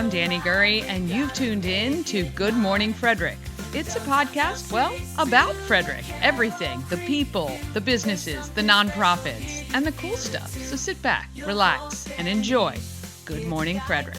I'm Danny Gurry, and you've tuned in to Good Morning Frederick. It's a podcast, well, about Frederick. Everything, the people, the businesses, the nonprofits, and the cool stuff. So sit back, relax, and enjoy Good Morning Frederick.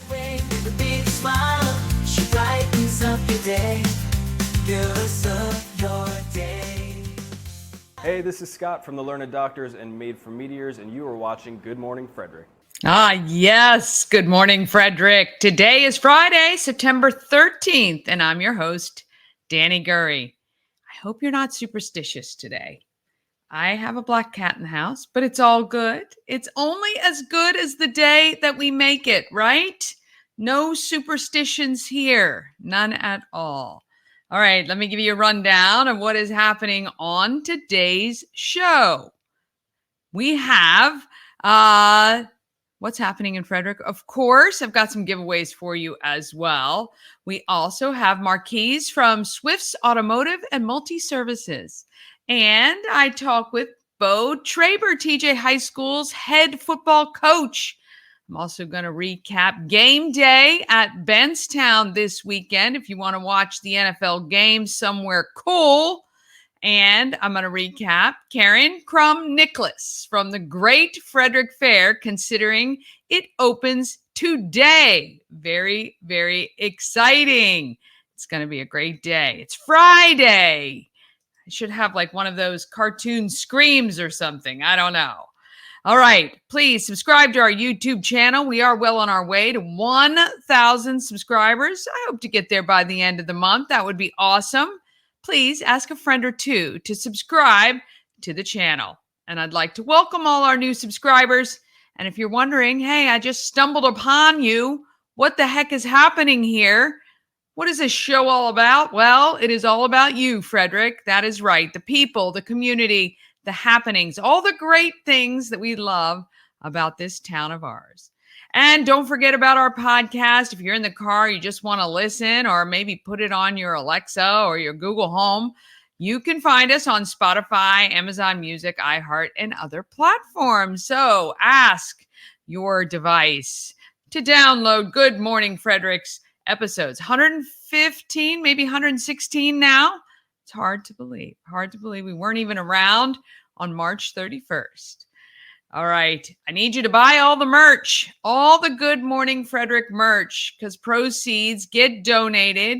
Hey, this is Scott from the Learned Doctors and Made for Meteors, and you are watching Good Morning Frederick. Yes. Good morning, Frederick. Today is Friday, September 13th, and I'm your host, Danny Gurry. I hope you're not superstitious today. I have a black cat in the house, but it's all good. It's only as good as the day that we make it, right? No superstitions here. None at all. All right, let me give you a rundown of what is happening on today's show. We have what's happening in Frederick. Of course, I've got some giveaways for you as well. We also have Marquez from Swift's Automotive and Multiservices. And I talk with Beau, Traber, TJ High School's head football coach. I'm also going to recap Gameday at Bentztown this weekend if you want to watch the NFL game somewhere cool. And I'm going to recap Karen Crum Nicklas from the Great Frederick Fair, considering it opens today. Very, very exciting. It's going to be a great day. It's Friday. I should have like one of those cartoon screams or something. I don't know. All right. Please subscribe to our YouTube channel. We are well on our way to 1,000 subscribers. I hope to get there by the end of the month. That would be awesome. Please ask a friend or two to subscribe to the channel. And I'd like to welcome all our new subscribers. And if you're wondering, hey, I just stumbled upon you. What the heck is happening here? What is this show all about? Well, it is all about you, Frederick. That is right. The people, the community, the happenings, all the great things that we love about this town of ours. And don't forget about our podcast. If you're in the car, you just want to listen or maybe put it on your Alexa or your Google Home, you can find us on Spotify, Amazon Music, iHeart, and other platforms. So ask your device to download Good Morning Frederick's episodes. 115, maybe 116 now. It's hard to believe. Hard to believe we weren't even around on March 31st. All right. I need you to buy all the merch, all the Good Morning Frederick merch, because proceeds get donated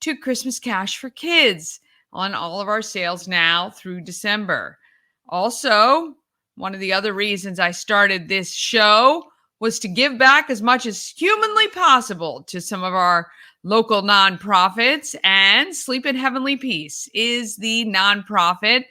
to Christmas Cash for Kids on all of our sales now through December. Also, one of the other reasons I started this show was to give back as much as humanly possible to some of our local nonprofits, and Sleep in Heavenly Peace is the nonprofit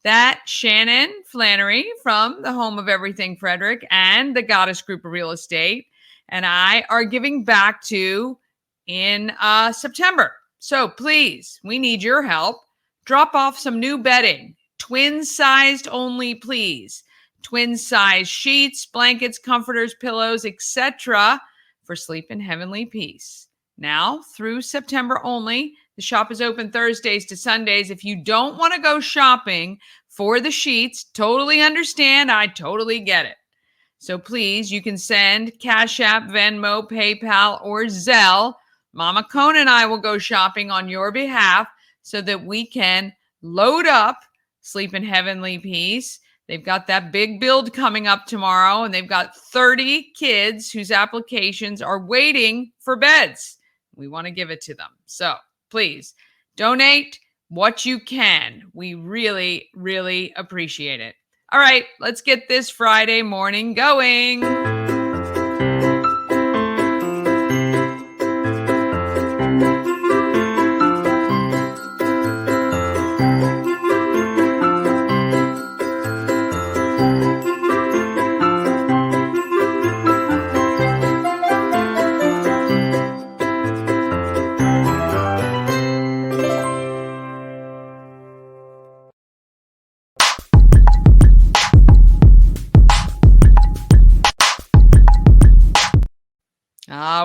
that Shannon Flannery from the Home of Everything Frederick and the Goddess Group of Real Estate and I are giving back to in September. So please, we need your help. Drop off some new bedding, twin-sized only, please. Twin-size sheets, blankets, comforters, pillows, etc. for Sleep in Heavenly Peace. Now, through September only, the shop is open Thursdays to Sundays. If you don't want to go shopping for the sheets, totally understand. I totally get it. So please, you can send Cash App, Venmo, PayPal, or Zelle. Mama Cone and I will go shopping on your behalf so that we can load up Sleep in Heavenly Peace. They've got that big build coming up tomorrow, and they've got 30 kids whose applications are waiting for beds. We want to give it to them. So please donate what you can. We really, really appreciate it. All right, let's get this Friday morning going.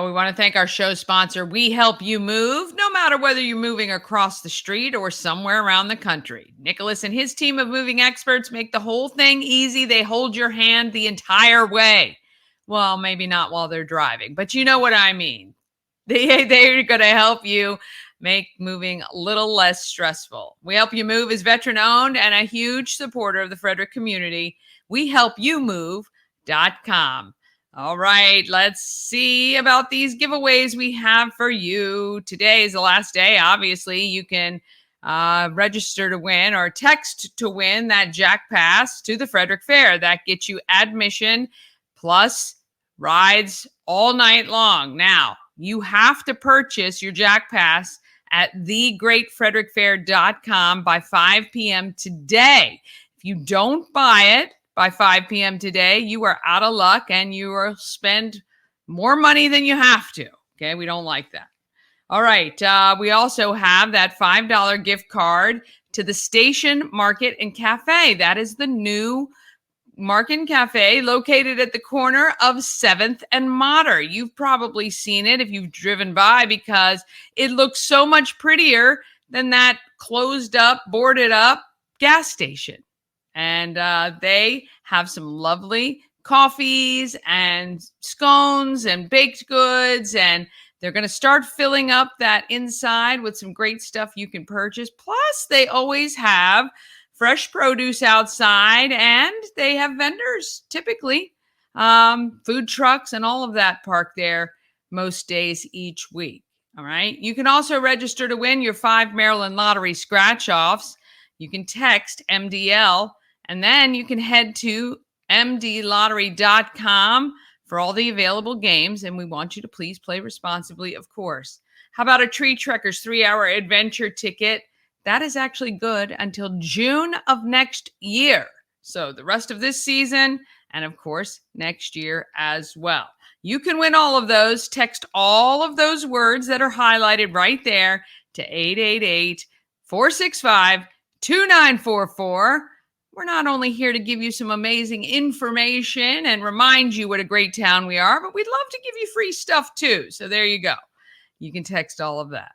We want to thank our show sponsor. We help you move, no matter whether you're moving across the street or somewhere around the country. Nicholas and his team of moving experts make the whole thing easy. They hold your hand the entire way. Well, maybe not while they're driving, but you know what I mean. They're going to help you make moving a little less stressful. We Help You Move is veteran owned and a huge supporter of the Frederick community. WeHelpYouMove.com. All right, let's see about these giveaways we have for you. Today is the last day. Obviously, you can register to win or text to win that Jack Pass to the Frederick Fair. That gets you admission plus rides all night long. Now, you have to purchase your Jack Pass at thegreatfrederickfair.com by 5 p.m. today. If you don't buy it by 5 p.m. today, you are out of luck and you will spend more money than you have to. Okay, we don't like that. All right, we also have that $5 gift card to the Station Market and Cafe. That is the new Market and Cafe located at the corner of 7th and Mater. You've probably seen it if you've driven by because it looks so much prettier than that closed up, boarded up gas station. And they have some lovely coffees and scones and baked goods, and they're going to start filling up that inside with some great stuff you can purchase. Plus, they always have fresh produce outside, and they have vendors, typically, food trucks and all of that parked there most days each week. All right. You can also register to win your 5 Maryland Lottery scratch-offs. You can text MDL, and then you can head to mdlottery.com for all the available games, and we want you to please play responsibly, of course. How about a Tree Trekkers 3-hour adventure ticket? That is actually good until June of next year. So the rest of this season and, of course, next year as well. You can win all of those. Text all of those words that are highlighted right there to 888-465-2944. We're not only here to give you some amazing information and remind you what a great town we are, but we'd love to give you free stuff too. So there you go. You can text all of that.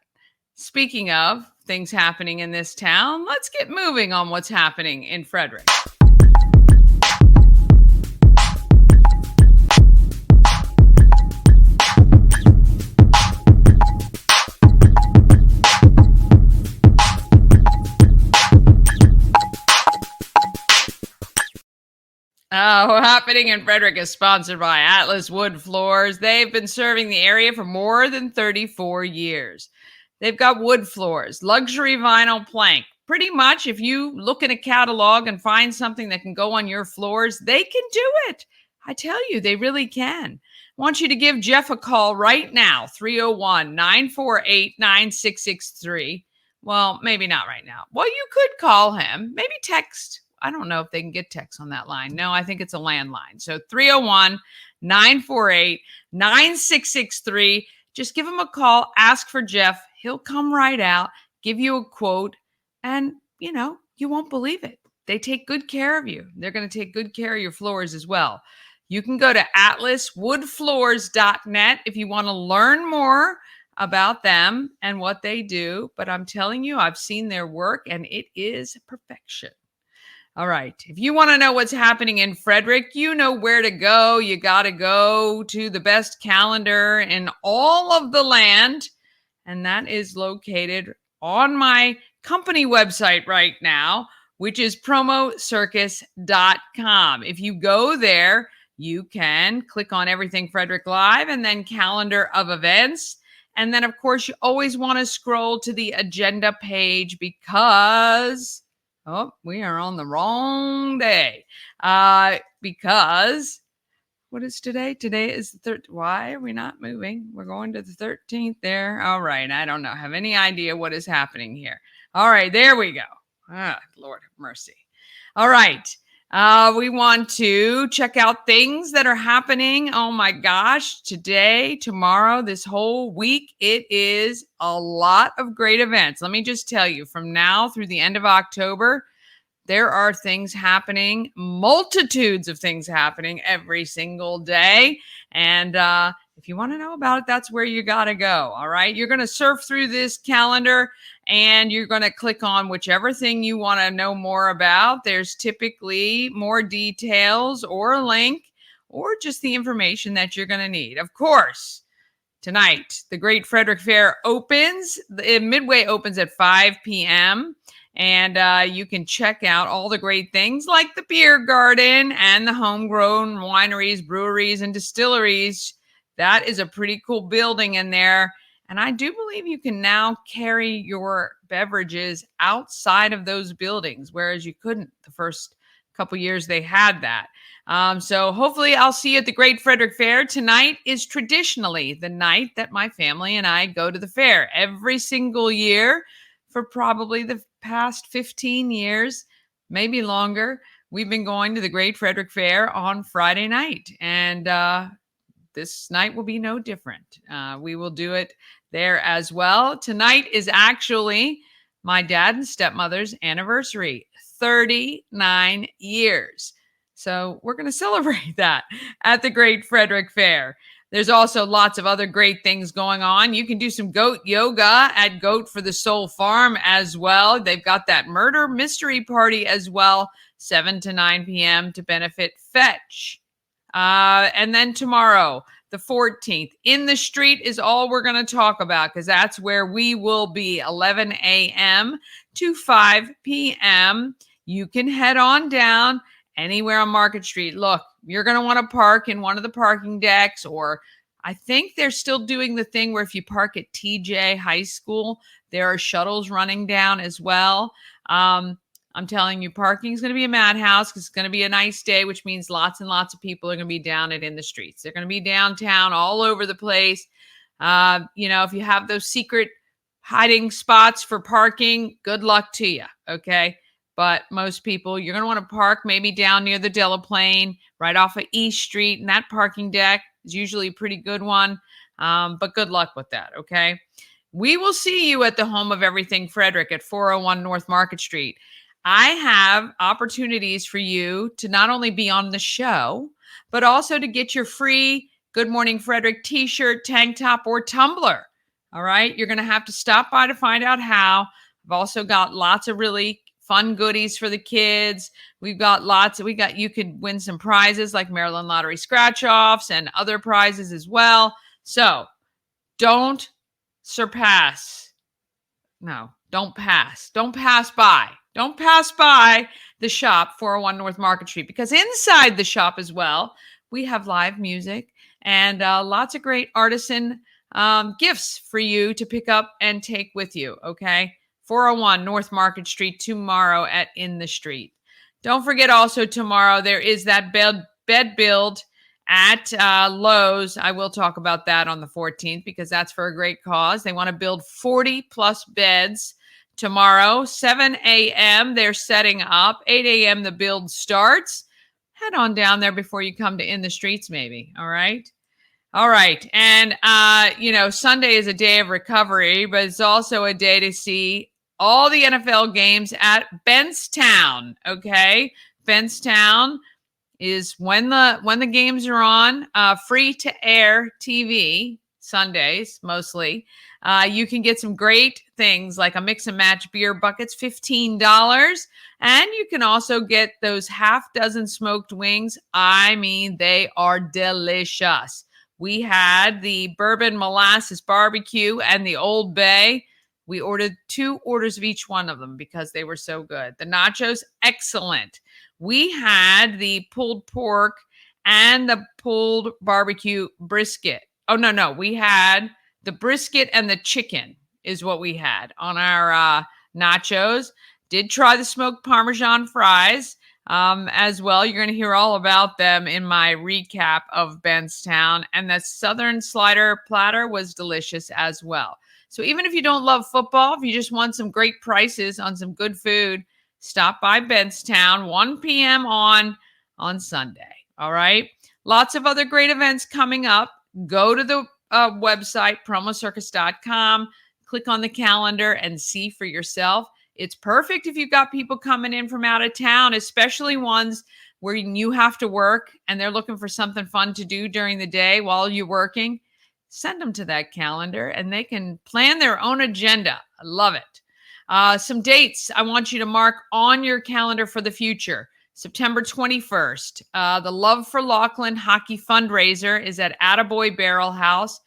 Speaking of things happening in this town, let's get moving on what's happening in Frederick. Happening in Frederick is sponsored by Atlas Wood Floors. They've been serving the area for more than 34 years. They've got wood floors, luxury vinyl plank. Pretty much if you look in a catalog and find something that can go on your floors, they can do it. I tell you, they really can. I want you to give Jeff a call right now, 301-948-9663. Well, maybe not right now. Well, you could call him, maybe text. I don't know if they can get text on that line. No, I think it's a landline. So 301-948-9663. Just give him a call. Ask for Jeff. He'll come right out, give you a quote, and, you won't believe it. They take good care of you. They're going to take good care of your floors as well. You can go to atlaswoodfloors.net if you want to learn more about them and what they do. But I'm telling you, I've seen their work, and it is perfection. All right. If you want to know what's happening in Frederick, you know where to go. You got to go to the best calendar in all of the land. And that is located on my company website right now, which is promocircus.com. If you go there, you can click on Everything Frederick Live and then calendar of events. And then, of course, you always want to scroll to the agenda page because... Oh, we are on the wrong day. Because what is today? Today is the 3rd. Why are we not moving? We're going to the 13th there. All right. I don't know. Have any idea what is happening here. All right. There we go. Lord have mercy. All right. We want to check out things that are happening. Oh my gosh. Today, tomorrow, this whole week, it is a lot of great events. Let me just tell you, from now through the end of October, there are things happening, multitudes of things happening every single day. And if you want to know about it, that's where you got to go. All right. You're going to surf through this calendar and you're going to click on whichever thing you want to know more about. There's typically more details or a link or just the information that you're going to need. Of course, tonight. The Great Frederick Fair opens. The Midway opens at 5 p.m. And you can check out all the great things like the beer garden and the homegrown wineries, breweries, and distilleries. That is a pretty cool building in there. And I do believe you can now carry your beverages outside of those buildings, whereas you couldn't the first couple years they had that. So hopefully I'll see you at the Great Frederick Fair. Tonight is traditionally the night that my family and I go to the fair every single year for probably the past 15 years, maybe longer. We've been going to the Great Frederick Fair on Friday night, and this night will be no different. We will do it there as well. Tonight is actually my dad and stepmother's anniversary, 39 years. So we're going to celebrate that at the Great Frederick Fair. There's also lots of other great things going on. You can do some goat yoga at Goat for the Soul Farm as well. They've got that murder mystery party as well, 7 to 9 p.m. to benefit Fetch. And then tomorrow, the 14th, In the Street is all we're going to talk about because that's where we will be, 11 a.m. to 5 p.m. You can head on down anywhere on Market Street. Look, you're going to want to park in one of the parking decks, or I think they're still doing the thing where if you park at TJ High School, there are shuttles running down as well. I'm telling you, parking is going to be a madhouse because it's going to be a nice day, which means lots and lots of people are going to be down in the streets. They're going to be downtown all over the place. If you have those secret hiding spots for parking, good luck to you, okay? But most people, you're going to want to park maybe down near the Delaplane, right off of East Street, and that parking deck is usually a pretty good one, but good luck with that, okay? We will see you at the home of everything Frederick at 401 North Market Street. I have opportunities for you to not only be on the show, but also to get your free Good Morning Frederick t-shirt, tank top, or tumbler. All right. You're going to have to stop by to find out how. I've also got lots of really fun goodies for the kids. You could win some prizes like Maryland Lottery scratch offs and other prizes as well. So don't pass by. Don't pass by the shop, 401 North Market Street, because inside the shop as well, we have live music and lots of great artisan gifts for you to pick up and take with you, okay? 401 North Market Street tomorrow at In the Street. Don't forget also tomorrow there is that bed build at Lowe's. I will talk about that on the 14th because that's for a great cause. They want to build 40 plus beds tomorrow, 7 a.m. They're setting up. 8 a.m. the build starts. Head on down there before you come to In the Streets, maybe. All right. And, Sunday is a day of recovery, but it's also a day to see all the NFL games at Bentztown. Okay. Bentztown is when the games are on, free to air TV, Sundays mostly. You can get some great things like a mix and match beer buckets, $15. And you can also get those half dozen smoked wings. I mean, they are delicious. We had the bourbon molasses barbecue and the Old Bay. We ordered 2 orders of each one of them because they were so good. The nachos, excellent. We had the pulled pork and the pulled barbecue brisket. Oh, no. We had the brisket and the chicken is what we had on our nachos. Did try the smoked Parmesan fries as well. You're going to hear all about them in my recap of Bentztown. And the Southern Slider platter was delicious as well. So even if you don't love football, if you just want some great prices on some good food, stop by Bentztown, 1 p.m. on Sunday. All right. Lots of other great events coming up. Go to the website, promocircus.com, click on the calendar and see for yourself. It's perfect if you've got people coming in from out of town, especially ones where you have to work and they're looking for something fun to do during the day while you're working. Send them to that calendar and they can plan their own agenda. I love it. Some dates I want you to mark on your calendar for the future. September 21st, the Love for Laughlin Hockey Fundraiser is at Attaboy Barrel House.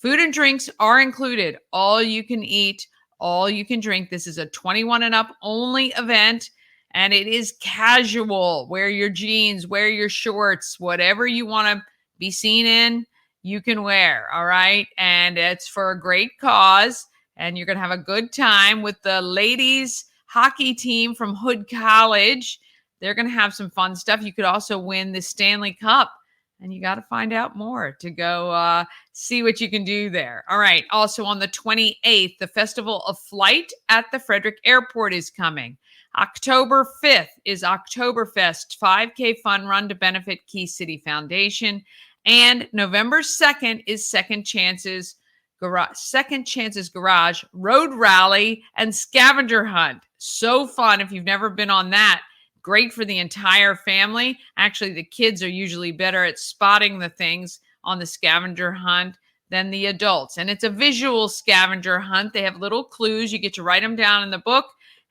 Food and drinks are included. All you can eat, all you can drink. This is a 21 and up only event, and it is casual. Wear your jeans, wear your shorts, whatever you want to be seen in, you can wear. All right. And it's for a great cause. And you're going to have a good time with the ladies hockey team from Hood College. They're going to have some fun stuff. You could also win the Stanley Cup, and you got to find out more to go see what you can do there. All right. Also on the 28th, the Festival of Flight at the Frederick Airport is coming. October 5th is Oktoberfest 5K fun run to benefit Key City Foundation. And November 2nd is Second Chances Garage Road Rally and Scavenger Hunt. So fun if you've never been on that. Great for the entire family. Actually, the kids are usually better at spotting the things on the scavenger hunt than the adults. And it's a visual scavenger hunt. They have little clues. You get to write them down in the book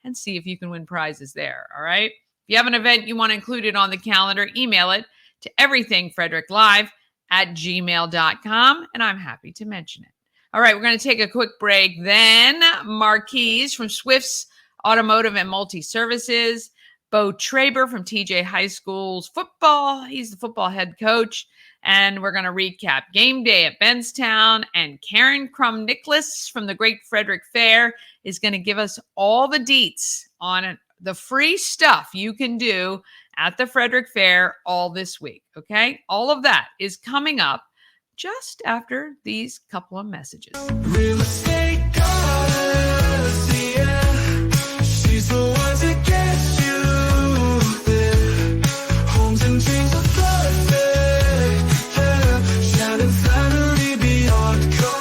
and see if you can win prizes there. All right. If you have an event you want included on the calendar, email it to everythingfredericklive@gmail.com, and I'm happy to mention it. All right. We're going to take a quick break. Then Marquez from Swift's Automotive and Multiservices. Beau Traber from TJ High School's football. He's the football head coach. And we're going to recap Gameday at Bentztown. And Karen Crum Nicklas from the Great Frederick Fair is going to give us all the deets on the free stuff you can do at the Frederick Fair all this week. Okay? All of that is coming up just after these couple of messages. Real estate goddess, yeah. She's the one to get you there. Homes and dreams are perfect, yeah. Shining finally beyond compare.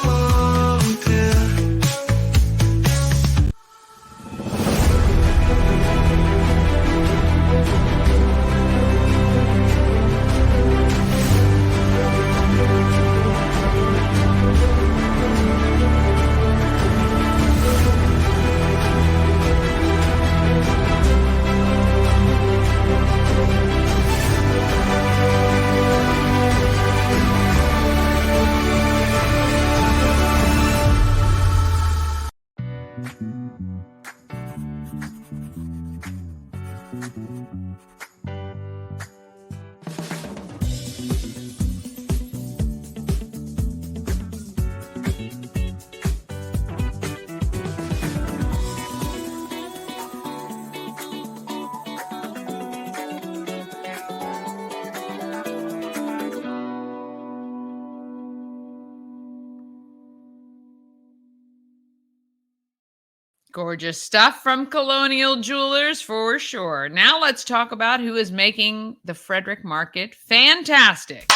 Gorgeous stuff from Colonial Jewelers for sure. Now let's talk about who is making the Frederick market fantastic.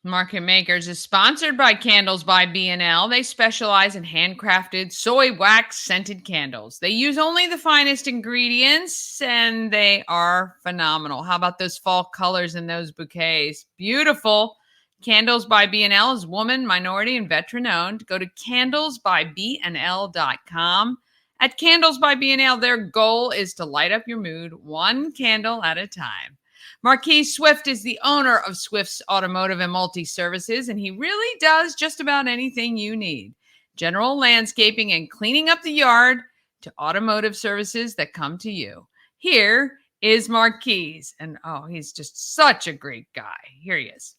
Market Makers is sponsored by Candles by B&L. They specialize in handcrafted soy wax scented candles. They use only the finest ingredients, and they are phenomenal. How about those fall colors in those bouquets? Beautiful. Candles by B&L is woman, minority, and veteran owned. Go to candlesbybnl.com. At Candles by B&L, their goal is to light up your mood one candle at a time. Marquez Swift is the owner of Swift's Automotive and Multiservices, and he really does just about anything you need. General landscaping and cleaning up the yard to automotive services that come to you. Here is Marquez, and he's just such a great guy. Here he is.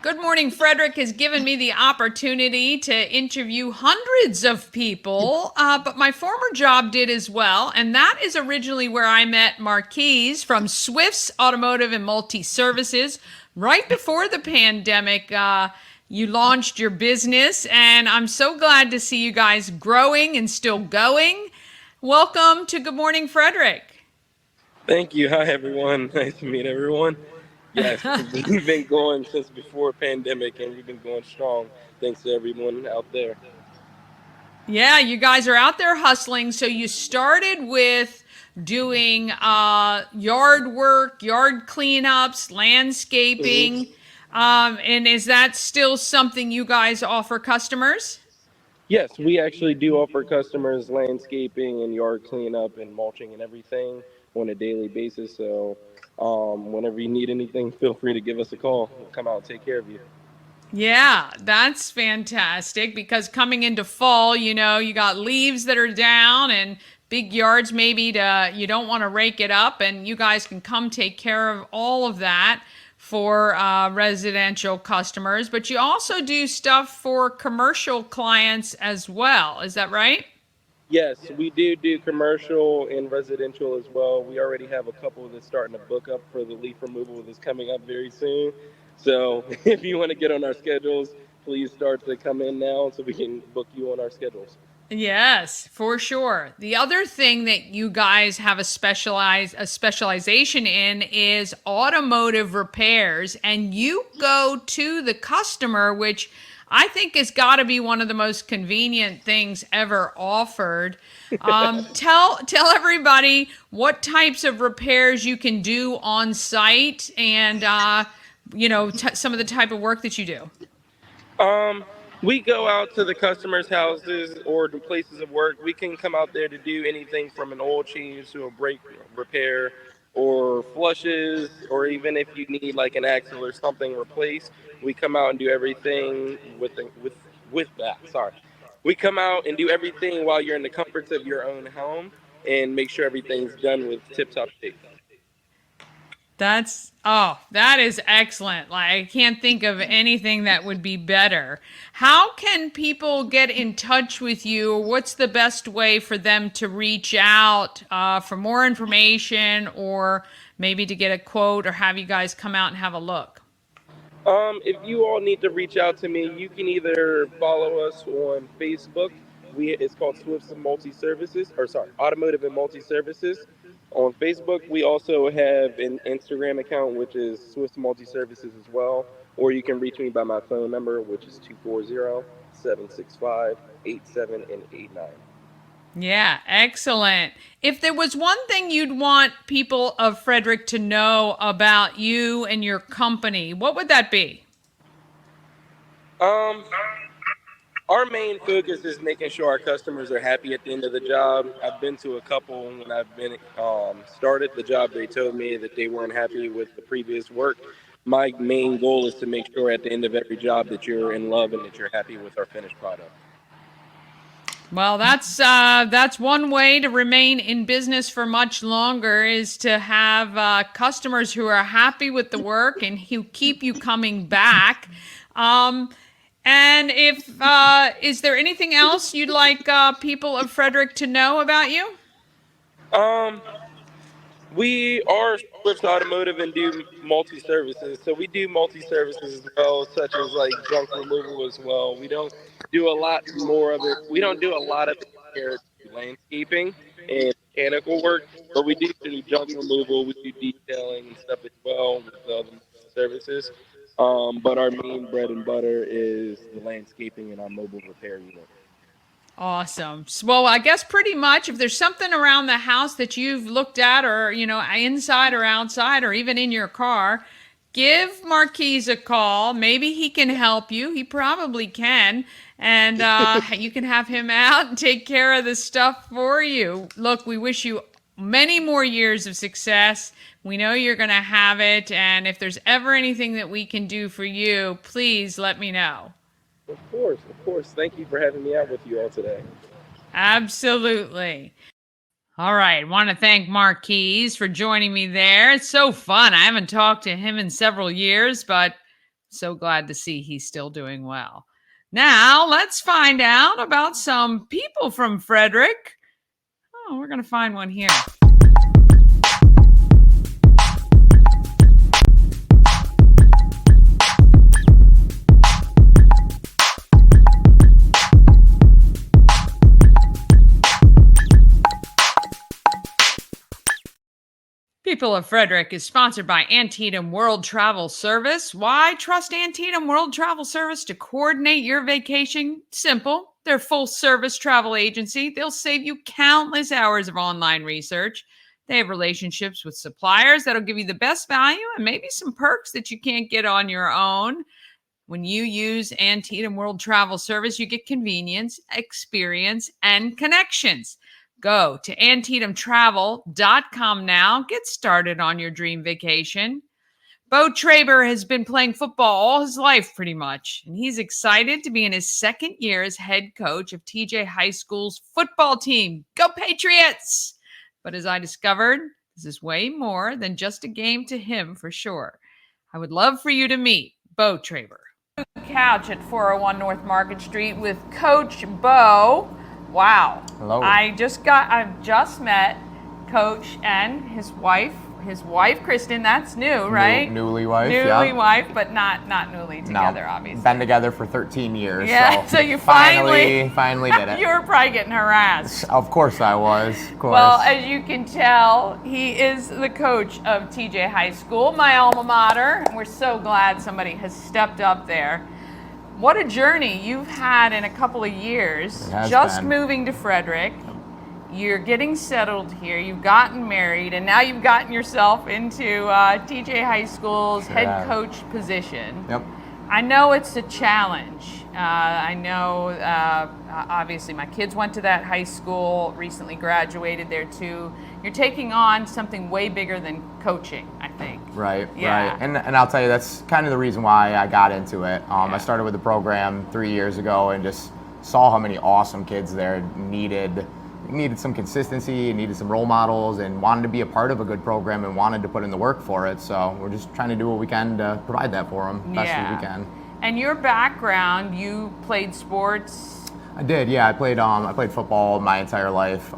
Good Morning Frederick has given me the opportunity to interview hundreds of people, but my former job did as well, and that is originally where I met Marquez from Swift's Automotive and Multi-Services. Right before the pandemic, you launched your business, and I'm so glad to see you guys growing and still going. Welcome to Good Morning Frederick. Thank you. Hi, everyone. Nice to meet everyone. Yes, we've been going since before pandemic, and we've been going strong. Thanks to everyone out there. Yeah, you guys are out there hustling. So you started with doing yard work, yard cleanups, landscaping. And is that still something you guys offer customers? Yes, we actually do offer customers landscaping and yard cleanup and mulching and everything on a daily basis. So, whenever you need anything, feel free to give us a call. We'll come out and take care of you. Yeah, that's fantastic because coming into fall, you got leaves that are down and big yards maybe you don't want to rake it up, and you guys can come take care of all of that for residential customers, but you also do stuff for commercial clients as well. Is that right? Yes, we do commercial and residential as well. We already have a couple that's starting to book up for the leaf removal that's coming up very soon. So if you want to get on our schedules, please start to come in now so we can book you on our schedules. Yes, for sure. The other thing that you guys have a specialization in is automotive repairs, and you go to the customer, which I think has got to be one of the most convenient things ever offered. Tell everybody what types of repairs you can do on site, and some of the type of work that you do. We go out to the customers' houses or the places of work. We can come out there to do anything from an oil change to a brake repair or flushes, or even if you need like an axle or something replaced, we come out and do everything with that. Sorry. We come out and do everything while you're in the comforts of your own home and make sure everything's done with tip-top shape. That is excellent. Like, I can't think of anything that would be better. How can people get in touch with you? What's the best way for them to reach out for more information, or maybe to get a quote, or have you guys come out and have a look? If you all need to reach out to me, you can either follow us on Facebook. It's called Swifts and Multiservices, or sorry, Automotive and Multiservices. On Facebook, we also have an Instagram account, which is Swifts Multiservices as well. Or you can reach me by my phone number, which is 240-765-8789. Yeah, excellent. If there was one thing you'd want people of Frederick to know about you and your company, what would that be? Our main focus is making sure our customers are happy at the end of the job. I've been to a couple when I've been started the job. They told me that they weren't happy with the previous work. My main goal is to make sure at the end of every job that you're in love and that you're happy with our finished product. Well, that's one way to remain in business for much longer, is to have customers who are happy with the work and who keep you coming back. And is there anything else you'd like people of Frederick to know about you? We are Swift Automotive and do multi-services. So we do multi-services as well, such as like junk removal as well. We don't do a lot more of it. We don't do a lot of it here, landscaping and mechanical work, but we do junk removal. We do detailing and stuff as well with the services. But our main bread and butter is the landscaping and our mobile repair unit. Awesome. Well, I guess pretty much if there's something around the house that you've looked at, or, inside or outside, or even in your car, give Marquez a call. Maybe he can help you. He probably can. And you can have him out and take care of the stuff for you. Look, we wish you many more years of success. We know you're going to have it. And if there's ever anything that we can do for you, please let me know. Of course. Thank you for having me out with you all today. Absolutely. All right. Want to thank Marquez for joining me there. It's so fun. I haven't talked to him in several years, but so glad to see he's still doing well. Now, let's find out about some people from Frederick. Oh, we're going to find one here. People of Frederick is sponsored by Antietam World Travel Service. Why trust Antietam World Travel Service to coordinate your vacation? Simple. They're a full-service travel agency. They'll save you countless hours of online research. They have relationships with suppliers that'll give you the best value and maybe some perks that you can't get on your own. When you use Antietam World Travel Service, you get convenience, experience, and connections. Go to AntietamTravel.com now. Get started on your dream vacation. Beau Traber has been playing football all his life pretty much, and he's excited to be in his second year as head coach of TJ High School's football team. Go Patriots! But as I discovered, this is way more than just a game to him for sure. I would love for you to meet Beau Traber. Couch at 401 North Market Street with Coach Beau. Wow. Hello. I've just met Coach and his wife Kristen. That's new, right? Newly wife. Newly yeah. wife, but not newly together, No, obviously. Been together for 13 years. Yeah, so you finally did it. You were probably getting harassed. Of course I was. Of course. Well, as you can tell, he is the coach of TJ High School, my alma mater. And we're so glad somebody has stepped up there. What a journey you've had in a couple of years. It has Just been. moving to Frederick. You're getting settled here. You've gotten married, and now you've gotten yourself into TJ High School's head Yeah. coach position. Yep. I know it's a challenge. I know, obviously, my kids went to that high school, recently graduated there too. You're taking on something way bigger than coaching, I think. Right, Yeah. right. And I'll tell you, that's kind of the reason why I got into it. Yeah. I started with the program 3 years ago and just saw how many awesome kids there needed some consistency, needed some role models, and wanted to be a part of a good program and wanted to put in the work for it. So we're just trying to do what we can to provide that for them best as we can. And your background, you played sports. I did, yeah. I played football my entire life.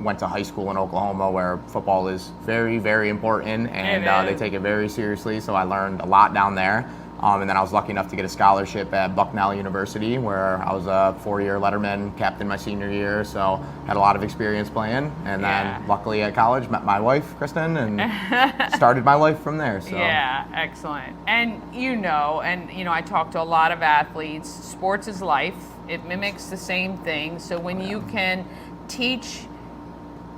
Went to high school in Oklahoma where football is very, very important, and they take it very seriously. So I learned a lot down there. And then I was lucky enough to get a scholarship at Bucknell University, where I was a 4-year letterman captain my senior year. So had a lot of experience playing. And then luckily at college met my wife, Kristen, and started my life from there. So. Yeah, excellent. And I talk to a lot of athletes. Sports is life. It mimics the same thing. So when you can teach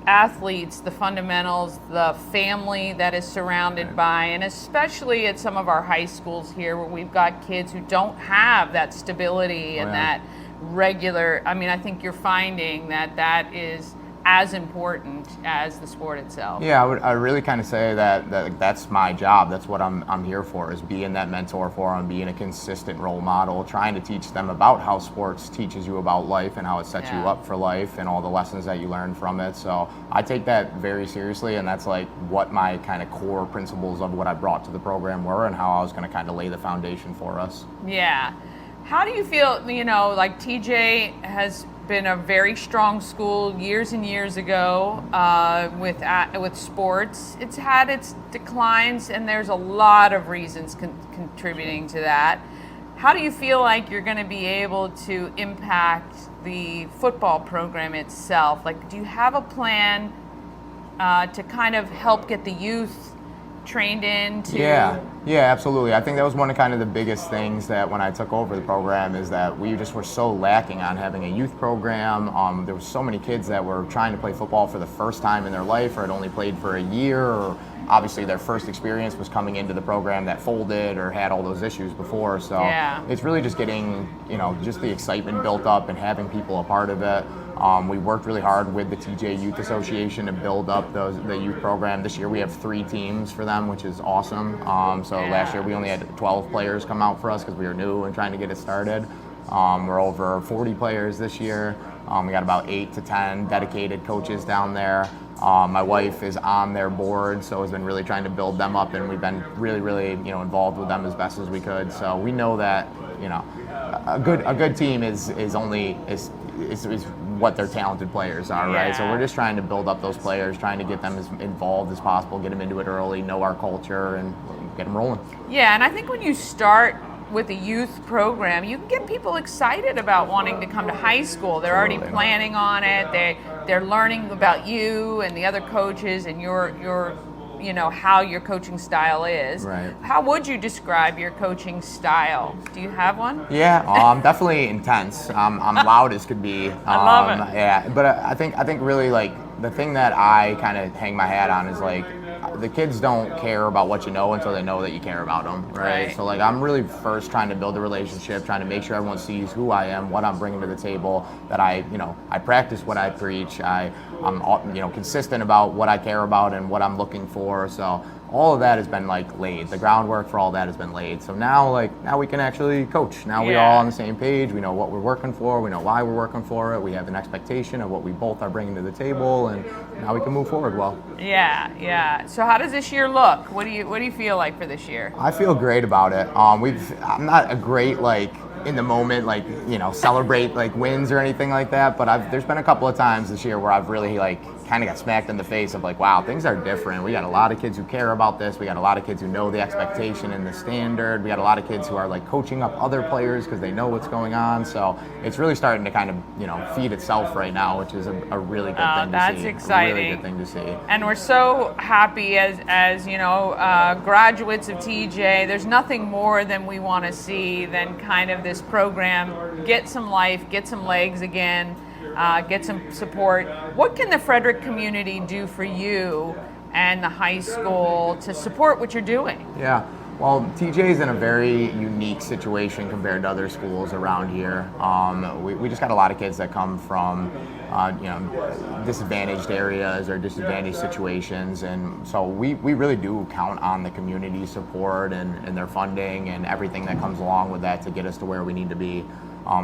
athletes the fundamentals, the family that is surrounded by, and especially at some of our high schools here where we've got kids who don't have that stability and that regular, I think you're finding that is as important as the sport itself. Yeah, I really kind of say that's my job. That's what I'm here for, is being that mentor for them, being a consistent role model, trying to teach them about how sports teaches you about life and how it sets you up for life and all the lessons that you learn from it. So I take that very seriously, and that's like what my kind of core principles of what I brought to the program were and how I was going to kind of lay the foundation for us. Yeah. How do you feel, like TJ has been a very strong school years and years ago with sports. It's had its declines, and there's a lot of reasons contributing to that. How do you feel like you're going to be able to impact the football program itself? Like, do you have a plan to kind of help get the youth trained into? Yeah, absolutely. I think that was one of kind of the biggest things that when I took over the program is that we just were so lacking on having a youth program. There were so many kids that were trying to play football for the first time in their life, or had only played for a year, or obviously their first experience was coming into the program that folded or had all those issues before. So it's really just getting, just the excitement built up and having people a part of it. We worked really hard with the TJ Youth Association to build up the youth program. This year we have 3 teams for them, which is awesome. So last year we only had 12 players come out for us because we were new and trying to get it started. We're over 40 players this year. We got about 8 to 10 dedicated coaches down there. My wife is on their board, so has been really trying to build them up, and we've been really, really, involved with them as best as we could. So we know that, a good team is what their talented players are, right? So we're just trying to build up those players, trying to get them as involved as possible, get them into it early, know our culture, and get them rolling. Yeah, and I think when you start with a youth program, you can get people excited about wanting to come to high school. They're already planning on it. They're learning about you and the other coaches and your how your coaching style is. Right. How would you describe your coaching style? Do you have one? Yeah, definitely intense. I'm loud as could be. I love it. Yeah, but I think really like the thing that I kind of hang my hat on is like the kids don't care about what you know until they know that you care about them, right? So like I'm really first trying to build a relationship, trying to make sure everyone sees who I am, what I'm bringing to the table, that I practice what I preach, I'm consistent about what I care about and what I'm looking for. So all of that has been like laid. The groundwork for all that has been laid. So now we can actually coach. Now we're all on the same page. We know what we're working for. We know why we're working for it. We have an expectation of what we both are bringing to the table, and now we can move forward well. Yeah. So how does this year look? What do you feel like for this year? I feel great about it. I'm not a great in the moment celebrate wins or anything like that, but there's been a couple of times this year where I've really kind of got smacked in the face of wow, things are different. We got a lot of kids who care about this. We got a lot of kids who know the expectation and the standard. We got a lot of kids who are coaching up other players because they know what's going on. So it's really starting to kind of feed itself right now, which is a really good thing to see. That's exciting. A really good thing to see. And we're so happy as graduates of TJ. There's nothing more than we want to see than kind of this program get some life, get some legs again. Get some support. What can the Frederick community do for you and the high school to support what you're doing? Yeah, well, TJ is in a very unique situation compared to other schools around here. We just got a lot of kids that come from disadvantaged areas or disadvantaged situations, and so we really do count on the community support and their funding and everything that comes along with that to get us to where we need to be.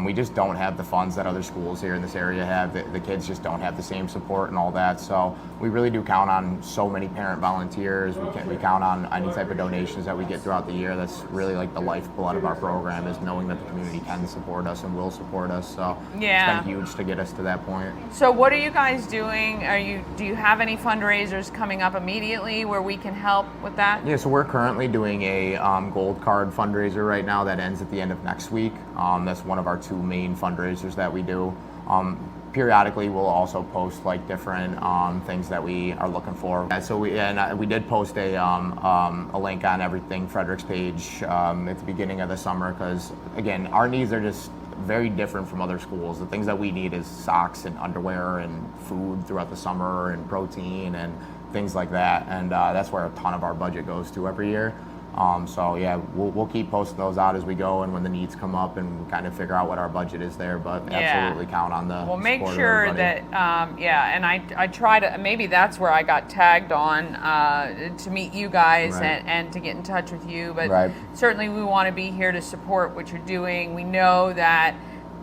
We just don't have the funds that other schools here in this area have. The kids just don't have the same support and all that. So we really do count on so many parent volunteers. We count on any type of donations that we get throughout the year. That's really the lifeblood of our program, is knowing that the community can support us and will support us. So it's been huge to get us to that point. So what are you guys doing? Do you have any fundraisers coming up immediately where we can help with that? Yeah, so we're currently doing a gold card fundraiser right now that ends at the end of next week. That's one of our two main fundraisers that we do. Periodically, we'll also post different things that we are looking for. So we did post a link on Everything Frederick's page at the beginning of the summer, because again, our needs are just very different from other schools. The things that we need is socks and underwear and food throughout the summer and protein and things like that, and that's where a ton of our budget goes to every year. So yeah, we'll keep posting those out as we go, and when the needs come up, and we kind of figure out what our budget is there. But absolutely count on the. Well, make support of sure everybody. that and I try to, maybe that's where I got tagged on to meet you guys and to get in touch with you. But certainly we want to be here to support what you're doing. We know that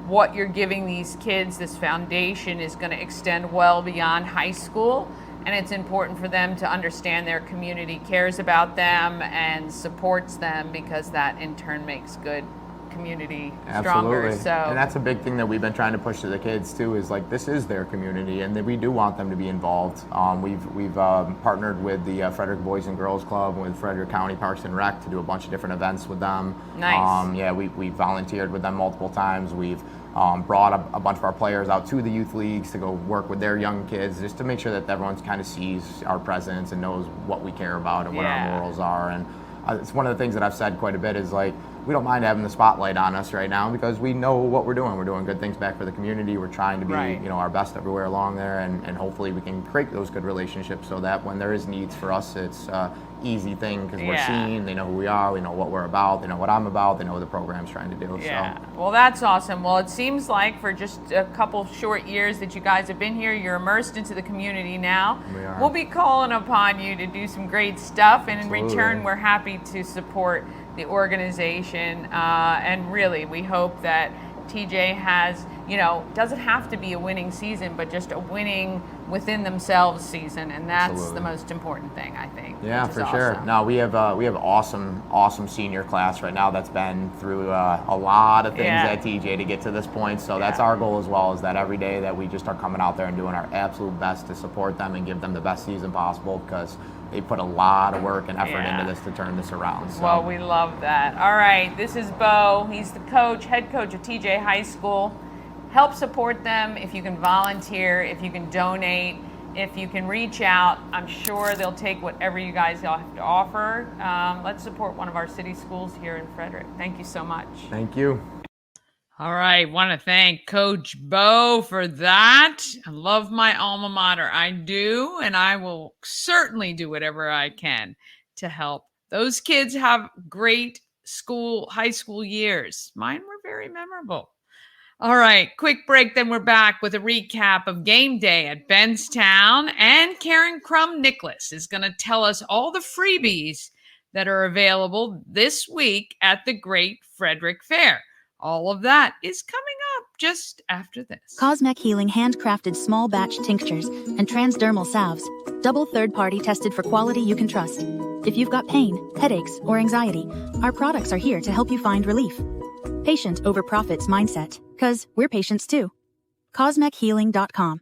what you're giving these kids, this foundation, is going to extend well beyond high school. And it's important for them to understand their community cares about them and supports them, because that in turn makes good community stronger. Absolutely. So, and that's a big thing that we've been trying to push to the kids too, is this is their community, and that we do want them to be involved. We've partnered with the Frederick Boys and Girls Club, with Frederick County Parks and Rec, to do a bunch of different events with them. Nice. We volunteered with them multiple times. We've brought a bunch of our players out to the youth leagues to go work with their young kids, just to make sure that everyone kind of sees our presence and knows what we care about and what our morals are. And it's one of the things that I've said quite a bit is we don't mind having the spotlight on us right now, because we know what we're doing. We're doing good things back for the community. We're trying to be our best everywhere along there, and hopefully we can create those good relationships so that when there is needs for us, it's easy thing, because we're seen, they know who we are, we know what we're about, they know what I'm about, they know what the program's trying to do. Yeah. So. Well, that's awesome. Well, it seems like for just a couple short years that you guys have been here, you're immersed into the community now. We are. We'll be calling upon you to do some great stuff, and in Absolutely. return, we're happy to support the organization, and really, we hope that TJ has, doesn't have to be a winning season, but just a winning within themselves season, and that's Absolutely. the most important thing, I think. Yeah, which is for sure. awesome. No, we have awesome senior class right now that's been through a lot of things at TJ to get to this point. So that's our goal as well, is that every day that we just are coming out there and doing our absolute best to support them and give them the best season possible, because they put a lot of work and effort into this to turn this around. So. Well, we love that. All right, this is Beau. He's the head coach of TJ High School. Help support them if you can volunteer, if you can donate, if you can reach out. I'm sure they'll take whatever you guys have to offer. Let's support one of our city schools here in Frederick. Thank you so much. Thank you. All right. Want to thank Coach Beau for that. I love my alma mater. I do. And I will certainly do whatever I can to help those kids have great high school years. Mine were very memorable. All right, quick break. Then we're back with a recap of game day at Bentztown. And Karen Crum Nicklas is going to tell us all the freebies that are available this week at the Great Frederick Fair. All of that is coming up just after this. Cosmec Healing handcrafted small batch tinctures and transdermal salves. Double third-party tested for quality you can trust. If you've got pain, headaches, or anxiety, our products are here to help you find relief. Patient over profits mindset, 'cause we're patients too. CosmecHealing.com.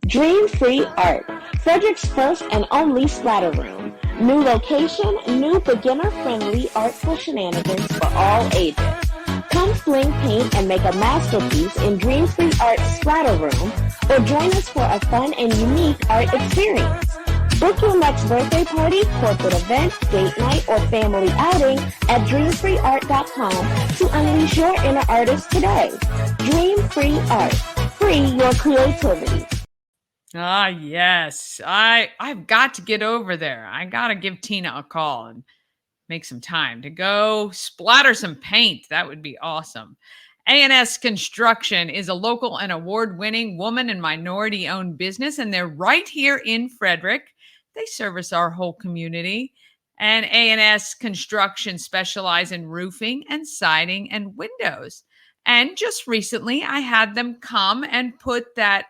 Dream Free Art, Frederick's first and only splatter room. New location, new beginner-friendly artful shenanigans for all ages. Come fling paint and make a masterpiece in Dream Free Art Splatter Room, or join us for a fun and unique art experience. Book your next birthday party, corporate event, date night, or family outing at dreamfreeart.com to unleash your inner artist today. Dream Free Art. Free your creativity. Ah, yes. I've got to get over there. I got to give Tina a call and make some time to go splatter some paint. That would be awesome. A&S Construction is a local and award-winning woman and minority-owned business, and they're right here in Frederick. They service our whole community. And A&S Construction specialize in roofing and siding and windows. And just recently, I had them come and put that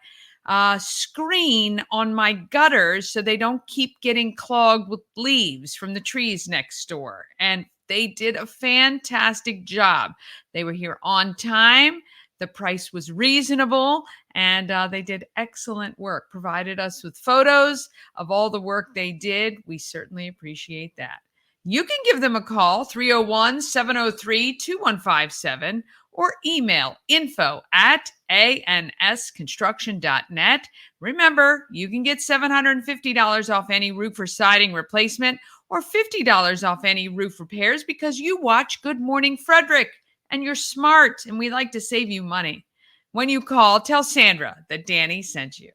screen on my gutters so they don't keep getting clogged with leaves from the trees next door. And they did a fantastic job. They were here on time. The price was reasonable, and they did excellent work. Provided us with photos of all the work they did. We certainly appreciate that. You can give them a call, 301-703-2157, or email info@ansconstruction.net. Remember, you can get $750 off any roof or siding replacement or $50 off any roof repairs because you watch Good Morning Frederick and you're smart and we like to save you money. When you call, tell Sandra that Danny sent you.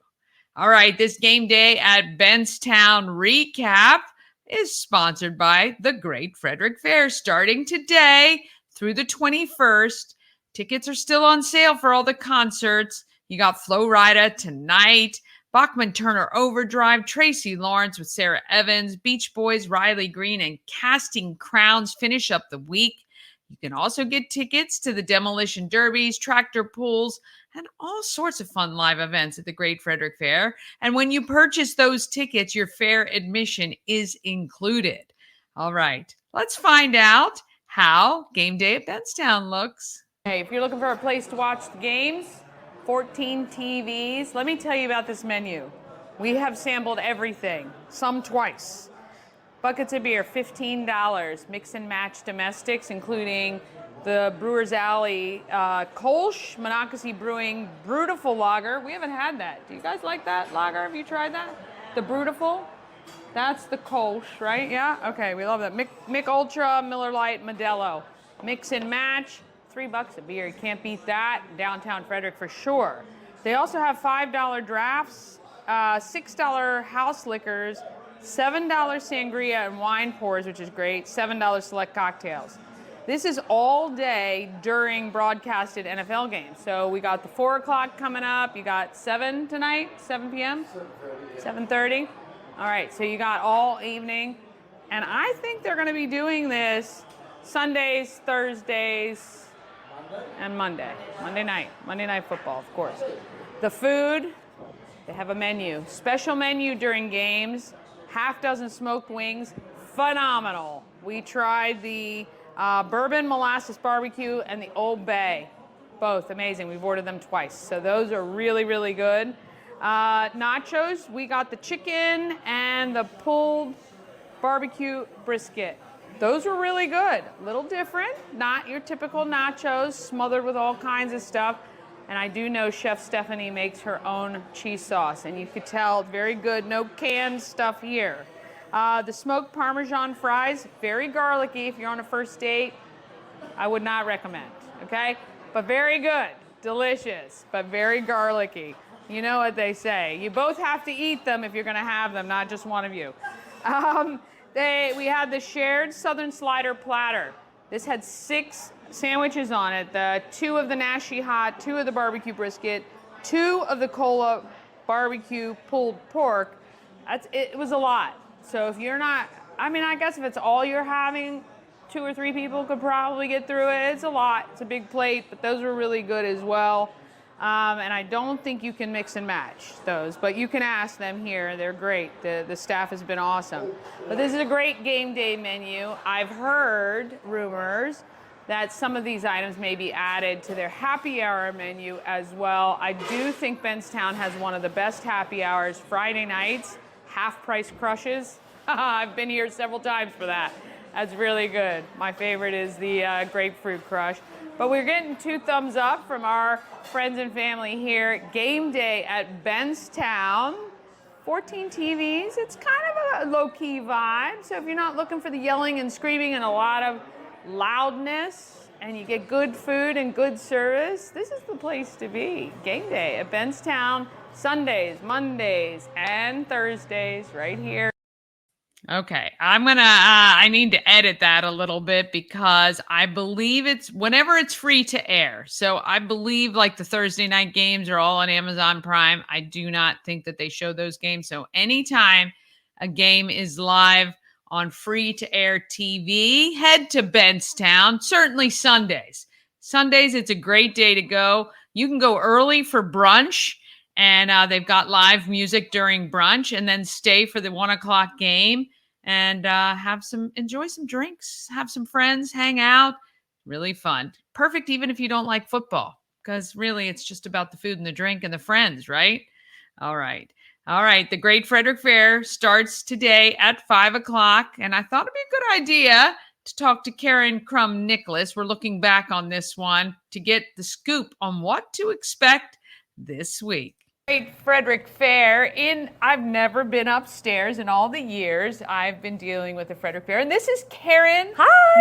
All right, this game day at Bentztown recap is sponsored by the Great Frederick Fair starting today through the 21st. Tickets are still on sale for all the concerts. You got Flo Rida tonight, Bachman Turner Overdrive, Tracy Lawrence with Sarah Evans, Beach Boys, Riley Green, and Casting Crowns finish up the week. You can also get tickets to the Demolition Derbies, tractor pulls, and all sorts of fun live events at the Great Frederick Fair. And when you purchase those tickets, your fair admission is included. All right, let's find out how game day at Bentztown looks. Hey, if you're looking for a place to watch the games, 14 TVs, let me tell you about this menu. We have sampled everything, some twice. Buckets of beer, $15. Mix and match domestics, including the Brewer's Alley Kolsch, Monocacy Brewing Brutiful Lager. We haven't had that. Do you guys like that lager? Have you tried that? The Brutiful? That's the Kolsch, right? Yeah? Okay, we love that. Mick Ultra, Miller Lite, Modelo. Mix and match, $3 a beer. You can't beat that. Downtown Frederick for sure. They also have $5 drafts, $6 house liquors, $7 sangria and wine pours, which is great, $7 select cocktails. This is all day during broadcasted NFL games. So we got the 4 o'clock coming up. You got 7 tonight, 7 p.m.? 7:30. All right, so you got all evening. And I think they're going to be doing this Sundays, Thursdays, and Monday. Monday night football, of course. The food, they have a menu. Special menu during games. Half dozen smoked wings, phenomenal. We tried the bourbon molasses barbecue and the Old Bay, both amazing. We've ordered them twice, so those are really, really good. Nachos, we got the chicken and the pulled barbecue brisket. Those were really good, a little different, not your typical nachos smothered with all kinds of stuff. And I do know Chef Stephanie makes her own cheese sauce, and you could tell very good, no canned stuff here. The smoked Parmesan fries, very garlicky if you're on a first date. I would not recommend, okay? But very good, delicious, but very garlicky. You know what they say. You both have to eat them if you're gonna have them, not just one of you. We had the shared Southern Slider platter. This had 6 sandwiches on it. 2 of the Nashi Hot, 2 of the barbecue brisket, 2 of the Cola barbecue pulled pork. It was a lot. So if you're not, I guess if it's all you're having, 2 or 3 people could probably get through it. It's a lot. It's a big plate, but those were really good as well. And I don't think you can mix and match those, but you can ask them here. They're great. The staff has been awesome. But this is a great game day menu. I've heard rumors that some of these items may be added to their happy hour menu as well. I do think Bentztown has one of the best happy hours Friday nights, half price crushes. I've been here several times for that. That's really good. My favorite is the grapefruit crush. But we're getting 2 thumbs up from our friends and family here at Gameday at Bentztown. 14 TVs. It's kind of a low-key vibe. So if you're not looking for the yelling and screaming and a lot of loudness, and you get good food and good service, this is the place to be. Gameday at Bentztown, Sundays, Mondays, and Thursdays right here. Okay, I need to edit that a little bit because I believe it's whenever it's free to air. So I believe like the Thursday night games are all on Amazon Prime. I do not think that they show those games. So anytime a game is live on free to air TV, head to Bentztown, certainly Sundays. Sundays, it's a great day to go. You can go early for brunch. And they've got live music during brunch, and then stay for the 1 o'clock game and enjoy some drinks, have some friends, hang out. Really fun. Perfect even if you don't like football, because really it's just about the food and the drink and the friends, right? All right. The Great Frederick Fair starts today at 5 o'clock, and I thought it'd be a good idea to talk to Karen Crum Nicklas. We're looking back on this one to get the scoop on what to expect this week. Great Frederick Fair. I've never been upstairs in all the years I've been dealing with the Frederick Fair. And this is Karen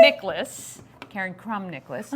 Nicklas. Karen Crum Nicklas.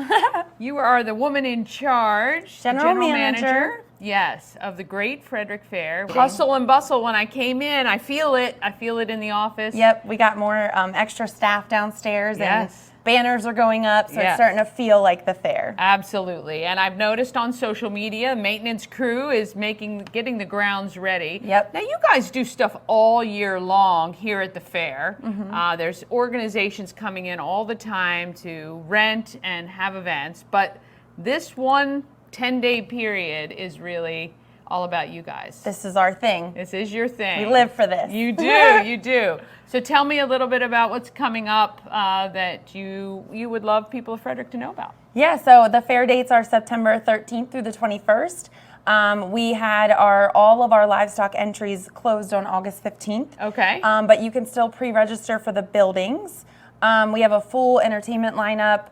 You are the woman in charge, General manager. Yes, of the Great Frederick Fair. Hustle and bustle. When I came in, I feel it. I feel it in the office. Yep, we got more extra staff downstairs. Yes. And banners are going up, so it's starting to feel like the fair. Absolutely. And I've noticed on social media, maintenance crew is getting the grounds ready. Yep. Now, you guys do stuff all year long here at the fair. Mm-hmm. There's organizations coming in all the time to rent and have events, but this one 10-day period is really all about you guys. This is our thing. This is your thing. We live for this. You do, you do. So tell me a little bit about what's coming up that you would love people of Frederick to know about. Yeah, so the fair dates are September 13th through the 21st. We had all of our livestock entries closed on August 15th. Okay. But you can still pre-register for the buildings. We have a full entertainment lineup.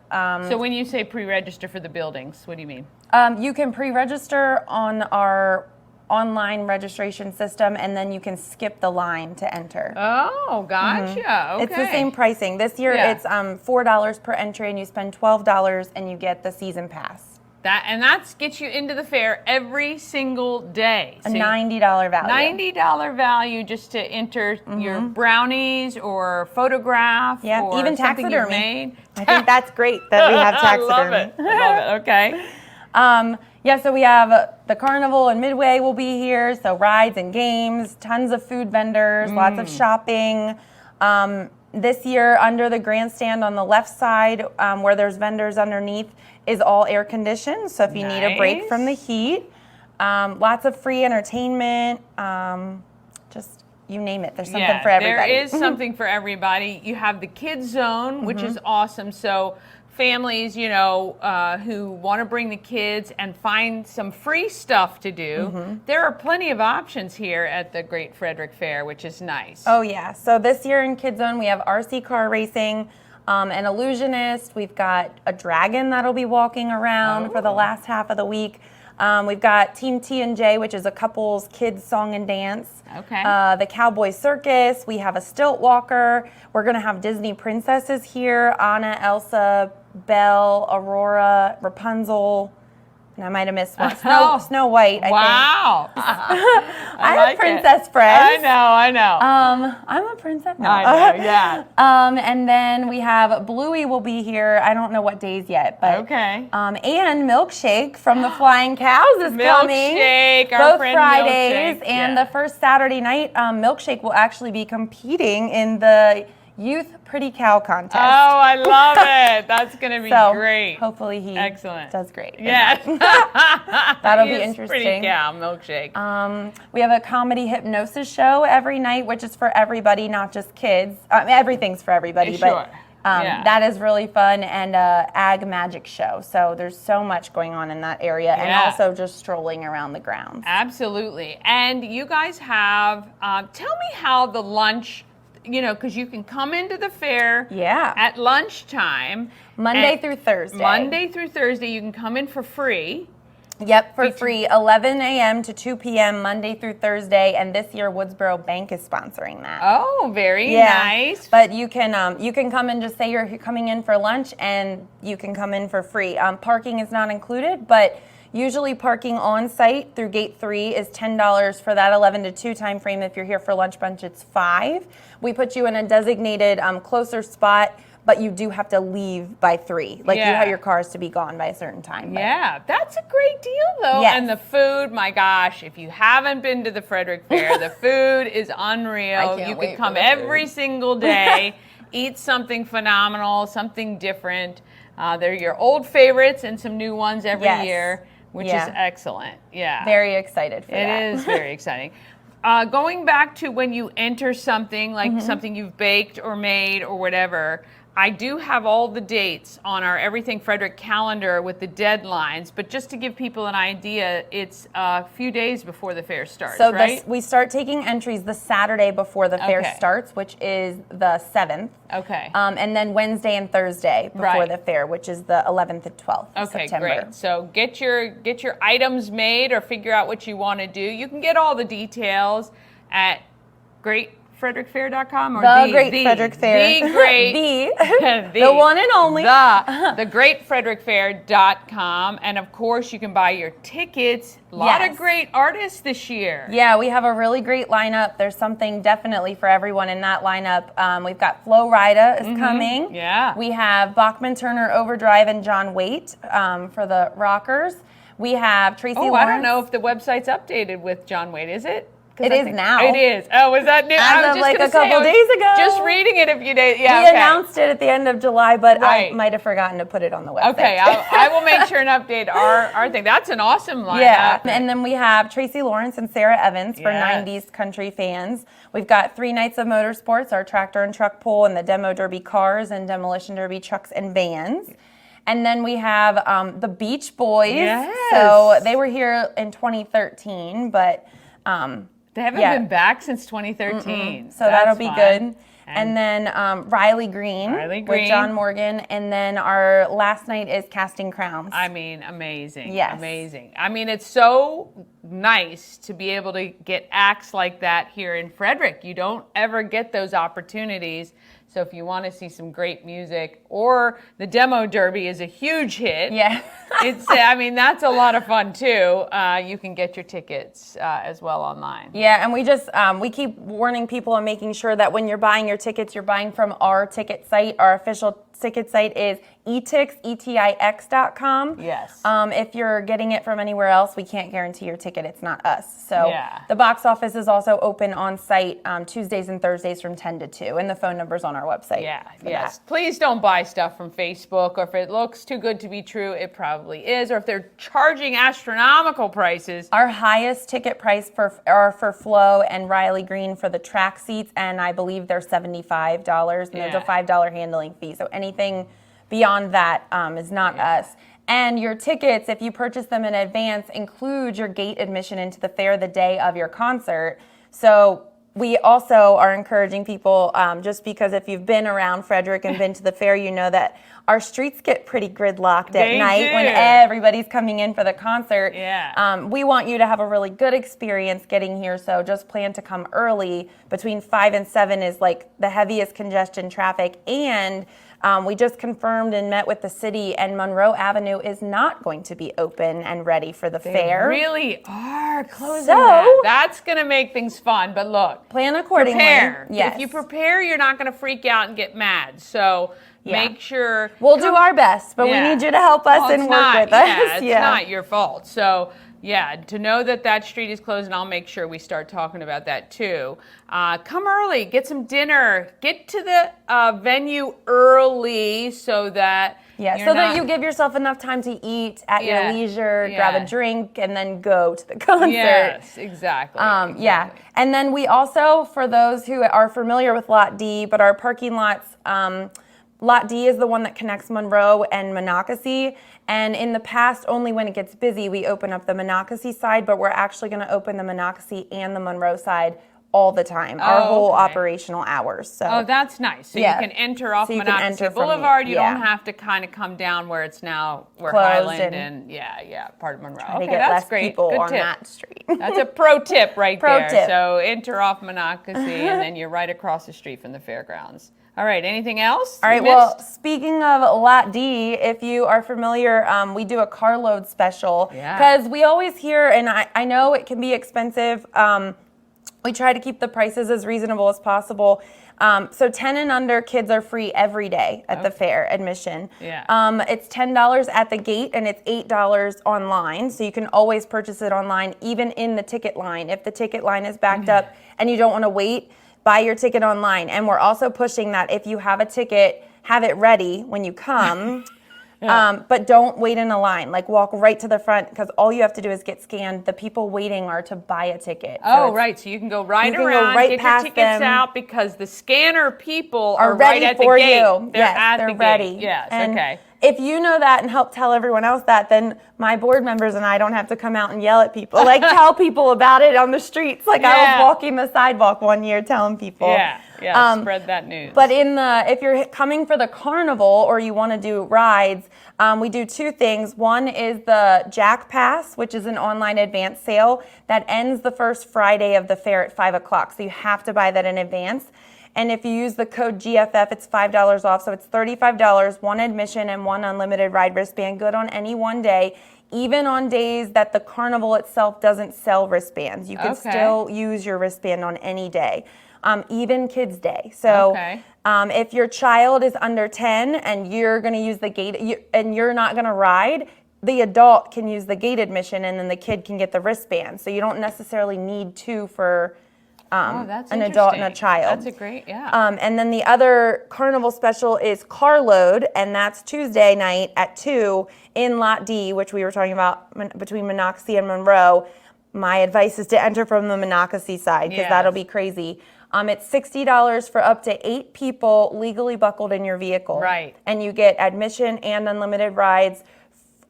So when you say pre-register for the buildings, what do you mean? You can pre-register on our online registration system, and then you can skip the line to enter. Oh, gotcha. Okay. It's the same pricing. This year it's $4 per entry, and you spend $12, and you get the season pass. That gets you into the fair every single day. A $90 value. $90 value just to enter your brownies or photograph or even something you've taxidermy. made. I think that's great that we have taxidermy. I love it. Okay. So we have the carnival and Midway will be here. So rides and games, tons of food vendors, lots of shopping. This year, under the grandstand on the left side, where there's vendors underneath, is all air conditioned. So if you need a break from the heat, lots of free entertainment, just you name it. There's something for everybody. There is something for everybody. You have the kids zone, which is awesome. So families, who want to bring the kids and find some free stuff to do, there are plenty of options here at the Great Frederick Fair, which is nice. Oh, yeah. So this year in Kids Zone, we have RC car racing, an illusionist. We've got a dragon that'll be walking around for the last half of the week. We've got Team T&J, which is a couple's kids song and dance. Okay. The Cowboy Circus. We have a stilt walker. We're going to have Disney princesses here. Anna, Elsa, Belle, Aurora, Rapunzel. And I might have missed one. Snow White, I think. Wow. I like have princess friends. I know. I'm a princess. No. I know, yeah. And then we have Bluey will be here. I don't know what days yet, but Okay. And Milkshake from the Flying Cows is coming. Milkshake, our both friend Fridays, Milkshake, and yeah. the first Saturday night, Milkshake will actually be competing in the Youth Pretty Cow contest. Oh, I love it. That's going to be so great. hopefully he does great. Yes. That'll be He is interesting. Pretty cow, Milkshake. We have a comedy hypnosis show every night, which is for everybody, not just kids. Everything's for everybody, Sure. but Yeah. that is really fun, and ag magic show. So there's so much going on in that area, and Yeah. also just strolling around the grounds. Absolutely. And you guys have, tell me how the lunch, because you can come into the fair at lunchtime. Monday through Thursday. Monday through Thursday, you can come in for free. Yep, for free, 11 a.m. to 2 p.m. Monday through Thursday, and this year Woodsboro Bank is sponsoring that. Oh, very nice. But you can come and just say you're coming in for lunch, and you can come in for free. Parking is not included, but usually parking on site through gate 3 is $10 for that 11 to 2 time frame. If you're here for lunch bunch, it's $5. We put you in a designated closer spot, but you do have to leave by 3. Like you have your cars to be gone by a certain time. Yeah, that's a great deal though. Yes. And the food, my gosh, if you haven't been to the Frederick Fair, the food is unreal. You can come every single day, eat something phenomenal, something different. They're your old favorites and some new ones every year, which is excellent. Yeah. Very excited for that. It is very exciting. Going back to when you enter something, like something you've baked or made or whatever, I do have all the dates on our Everything Frederick calendar with the deadlines, but just to give people an idea, it's a few days before the fair starts, So right? we start taking entries the Saturday before the fair starts, which is the 7th. Okay. And then Wednesday and Thursday before the fair, which is the 11th and 12th of September. Great. So get your items made or figure out what you want to do. You can get all the details at GreatFrederickFair.com or the Great Frederick Fair. The Great. the one and only. The GreatFrederickFair.com. And of course, you can buy your tickets. A lot of great artists this year. Yeah, we have a really great lineup. There's something definitely for everyone in that lineup. We've got Flo Rida is coming. Yeah. We have Bachman Turner Overdrive and John Waite for the rockers. We have Tracy Lawrence. I don't know if the website's updated with John Waite, is it? It is now. It is. Oh, was that new? As of like a couple days ago. Just reading it a few days. Yeah, we announced it at the end of July, but I Right. might have forgotten to put it on the website. Okay, I will make sure and update our thing. That's an awesome lineup. Yeah, and then we have Tracy Lawrence and Sarah Evans for Yes. 90s country fans. We've got 3 nights of motorsports, our tractor and truck pull, and the demo derby cars and demolition derby trucks and vans. And then we have the Beach Boys. Yes. So they were here in 2013, but they haven't been back since 2013. so that'll be fun. good. And then Riley Green with John Morgan. And then our last night is Casting Crowns. I mean, amazing. Yes. Amazing. I mean, it's so nice to be able to get acts like that here in Frederick. You don't ever get those opportunities. So if you want to see some great music, or the demo derby is a huge hit. Yeah. I mean, that's a lot of fun too. You can get your tickets as well online. Yeah, and we just we keep warning people and making sure that when you're buying your tickets, you're buying from our ticket site. Our official ticket site is etix.com. Yes. If you're getting it from anywhere else, we can't guarantee your ticket. It's not us. So Yeah. the box office is also open on site Tuesdays and Thursdays from 10 to 2, and the phone number's on our website. Yeah, for yes. that. Please don't buy stuff from Facebook, or if it looks too good to be true, it probably is, or if they're charging astronomical prices. Our highest ticket price are for Flo and Riley Green for the track seats, and I believe they're $75, and there's a $5 handling fee. So anything beyond that is not us. And your tickets, if you purchase them in advance, include your gate admission into the fair the day of your concert. So we also are encouraging people, just because if you've been around Frederick and been to the fair, you know that our streets get pretty gridlocked at They night when do. everybody's coming in for the concert. Yeah. We want you to have a really good experience getting here, so just plan to come early. Between 5 and 7 is like the heaviest congestion traffic, and we just confirmed and met with the city, and Monroe Avenue is not going to be open and ready for the fair. Really are closing So- that. That's going to make things fun. But look, Plan accordingly. prepare. Yes. If you prepare, you're not going to freak out and get mad. So make sure. We'll do our best, but we need you to help us and work with us. Yeah, it's not your fault. So, yeah, to know that that street is closed, and I'll make sure we start talking about that too. Come early, get some dinner, get to the venue early so that that you give yourself enough time to eat at your leisure, grab a drink, and then go to the concert. Yes, exactly. Yeah. And then we also, for those who are familiar with Lot D, but our parking lots, Lot D is the one that connects Monroe and Monocacy. And in the past, only when it gets busy, we open up the Monocacy side, but we're actually going to open the Monocacy and the Monroe side all the time, our whole operational hours. So that's nice. So you can enter off Monocacy Boulevard. You don't have to kind of come down where it's now, where Closed Highland and part of Monroe. to get less people Good on tip. that street. That's a pro tip right Pro there. tip. So enter off Monocacy, and then you're right across the street from the fairgrounds. All right, anything else? All right, well, speaking of Lot D, if you are familiar, we do a carload special. Because we always hear, and I know it can be expensive, we try to keep the prices as reasonable as possible. So 10 and under kids are free every day at the fair, admission. It's $10 at the gate, and it's $8 online. So you can always purchase it online, even in the ticket line. If the ticket line is backed up and you don't want to wait, buy your ticket online. And we're also pushing that if you have a ticket, have it ready when you come. But don't wait in a line. Like, walk right to the front, because all you have to do is get scanned. The people waiting are to buy a ticket. So so you can go right around, get your tickets out, because the scanner people are ready right at the for gate. you. They're Yes, they're the ready. gate. Yes, And okay. if you know that and help tell everyone else that, then my board members and I don't have to come out and yell at people. Like, tell people about it on the streets. Like, I was walking the sidewalk one year telling people. Spread that news. But if you're coming for the carnival or you want to do rides, we do two things. One is the Jack Pass, which is an online advance sale that ends the first Friday of the fair at 5 o'clock. So you have to buy that in advance. And if you use the code GFF, it's $5 off. So it's $35, one admission and one unlimited ride wristband, good on any one day. Even on days that the carnival itself doesn't sell wristbands, you can still use your wristband on any day, even Kids Day. So if your child is under 10 and you're going to use the gate and you're not going to ride, the adult can use the gate admission, and then the kid can get the wristband. So you don't necessarily need two for an adult and a child. That's a great, and then the other carnival special is Carload, and that's Tuesday night at 2 in Lot D, which we were talking about between Monocacy and Monroe. My advice is to enter from the Monocacy side, because that'll be crazy. It's $60 for up to 8 people legally buckled in your vehicle. Right. And you get admission and unlimited rides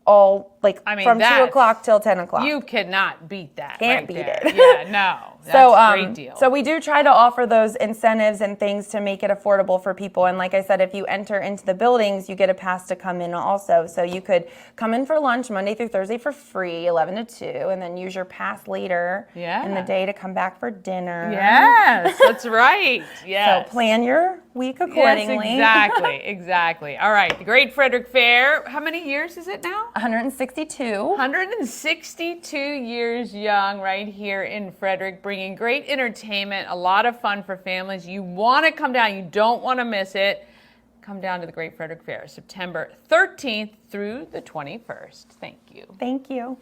all, like, from 2 o'clock till 10 o'clock. You cannot beat that. Can't beat there. it. Yeah, no. That's a great deal. So we do try to offer those incentives and things to make it affordable for people. And like I said, if you enter into the buildings, you get a pass to come in also. So you could come in for lunch Monday through Thursday for free, 11 to 2, and then use your pass later in the day to come back for dinner. Yes, that's right. Yes. So plan your week accordingly. Yes, exactly. All right, the Great Frederick Fair. How many years is it now? 162. 162 years young, right here in Frederick, bringing great entertainment, a lot of fun for families. You want to come down, you don't want to miss it. Come down to the Great Frederick Fair, September 13th through the 21st. Thank you. Thank you.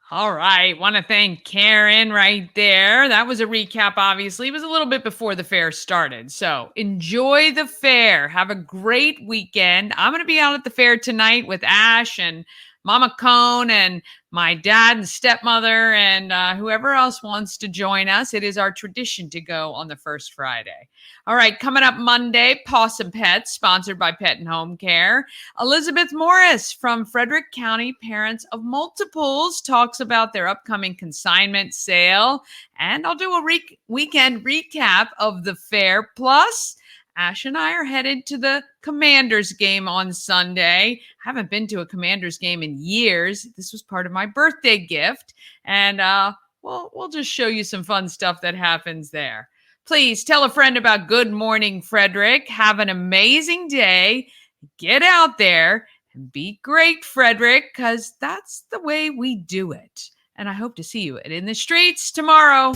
All right, want to thank Karen right there. That was a recap, obviously. It was a little bit before the fair started. So enjoy the fair. Have a great weekend. I'm going to be out at the fair tonight with Ash and Mama Cone and my dad and stepmother and whoever else wants to join us. It is our tradition to go on the first Friday. All right, coming up Monday, Possum Pets, sponsored by Pet and Home Care. Elizabeth Morris from Frederick County Parents of Multiples talks about their upcoming consignment sale. And I'll do a weekend recap of the fair. Plus, Ash and I are headed to the Commanders game on Sunday. I haven't been to a Commanders game in years. This was part of my birthday gift. And we'll just show you some fun stuff that happens there. Please tell a friend about Good Morning Frederick. Have an amazing day. Get out there and be great, Frederick, because that's the way we do it. And I hope to see you in the streets tomorrow.